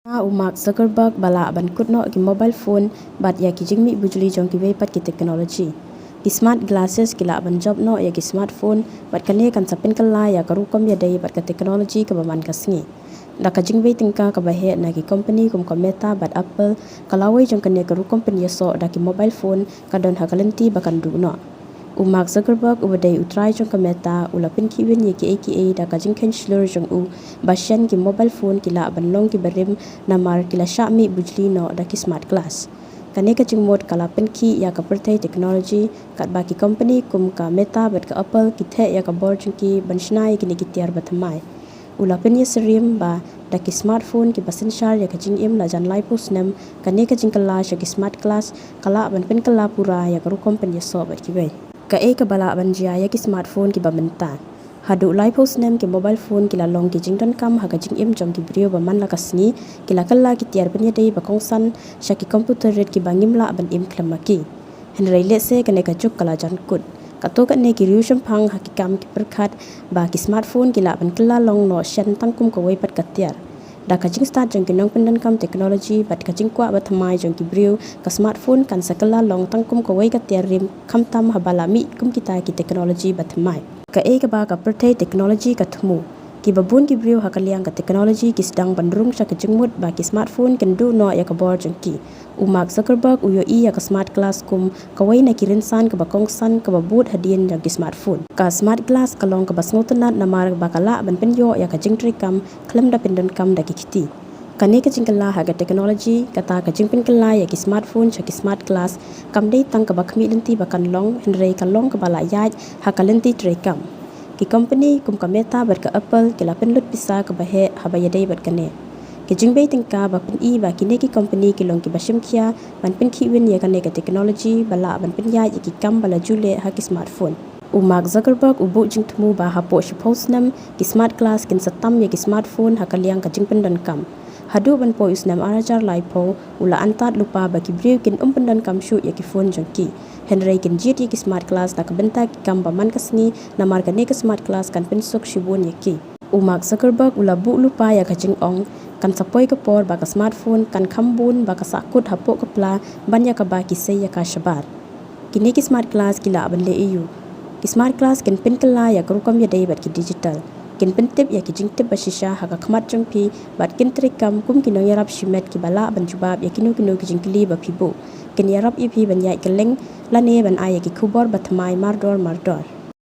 Mark Zuckerberg bala ban kutno ki mobile phone bat ya ki jingmi bujuli jong ki pat ki technology ki smart glasses ki la ban job no ya ki smartphone bat kane kan sapin kala ya karu kom ya dai bat ka technology ka baman kasngi da ka jingwei tingka ka bahe na ki company kum ka Meta bat Apple kalawai jong kane karu company ya so da ki mobile phone ka don hakalenti bakan du no Mark Zuckerberg ubadai utrai jong ka Meta ulapin ki win ye ki aka da ka jingken slur jong basyan ki mobile phone ki la ban long ki barim namar ki la shami bujli no da ki smart glass kane ka jingmod kalapin ki ya ka pertai technology kat ba ki company kum ka Meta bat ka Apple ki the ya ka bor jong ki banshnai ki ni ki tiar batmai ulapin ye serim ba da ki smartphone ki basin shar ya ka jingim la jan lai post nem kane ka jingkala sha ki smart glass kala ban pin kala pura ya ka ru company so bat ki bai ka ka bala banjia ya ki smartphone ki bamenta hadu lai post nem ki mobile phone ki la long ki jingdan kam ha ka jing im jong ki brio ba man la kasni ki la kala ki tiar ban dei ba kong san sha ki computer red ki bangim la ban im klamaki henrei le se kane ka chuk kala jan kut ka to ka ne ki riu shampang ha ki kam ki perkhat ba ki smartphone ki la ban kala long no shan tangkum ko wei pat ka tiar da ka jing start jong ki nong pendan kam technology bat ka jing kwa ba thamai jong ki brio ka smartphone kan sakala long tangkum ko wei ka tiar rim kham tam habala mi kum kita ki technology ba thamai ka ba ka perthai technology ka thmu ki babun ki brio hakaliang ka technology ki sedang bandrung sa ka jingmut ba ki smartphone kan du no ya ka bor jong ki Mark Zuckerberg uyo ya ka smart glass kum ka wei na ki rinsan ka ba kong san ka ba but hadien jong ki smartphone ka smart glass ka long ka bas ngotanat namar ba kala ban pen yo ya ka jingtri kam klem da pendon kam da ki kiti kane ka jingkala ha ka technology kata ka jingpin kala ya ki smartphone cha ki smart glass kam dei tang ka ba khmi lenti ba kan long henrei ka long ka bala yaj ha ka lenti tre kam ki company kum ka Meta bat ka Apple ki la pen lut pisa ka ba he ha ba yadei bat kane ki jingbei tingka ba pen I ba ki ne ki company ki long ki bashim khia ban pen ki win ya kane ka technology bala ban pen ya ki kam bala jule ha ki smartphone Mark Zuckerberg ubu jingthmu ba ha po post nam ki smart glass kin satam ya ki smartphone ha kaliang ka jingpen dan kam hadu ban po usnam arajar lai po ula antat lupa ba ki brew kin pendan kam shu ya ki phone jongki henrei kin jit ya ki smart glass na ka benta ki kam ba man kasni namar ka ne ka smart glass kan pen sok shibun ya ki Mark Zuckerberg ula bu lupa ya ka jing ong kan sapoi ka por ba ka smartphone kan khambun ba ka sakut hapo ka pla ban ya ka ba ki sei ya ka shabar kini ki smart glass ki la ban le eu ki smart glass kin pen kala ya ka rukam ya dei bat ki digital kin pen tip ya ki jing tip bashisha ha ka khmat jong pi bat kin trik kam kum ki no yarap shimet ki bala ban jubab ya kinu ki jing kli ba pibo kin yarap ipi ban ya keleng la ne ban ay ki khubor batmai mardor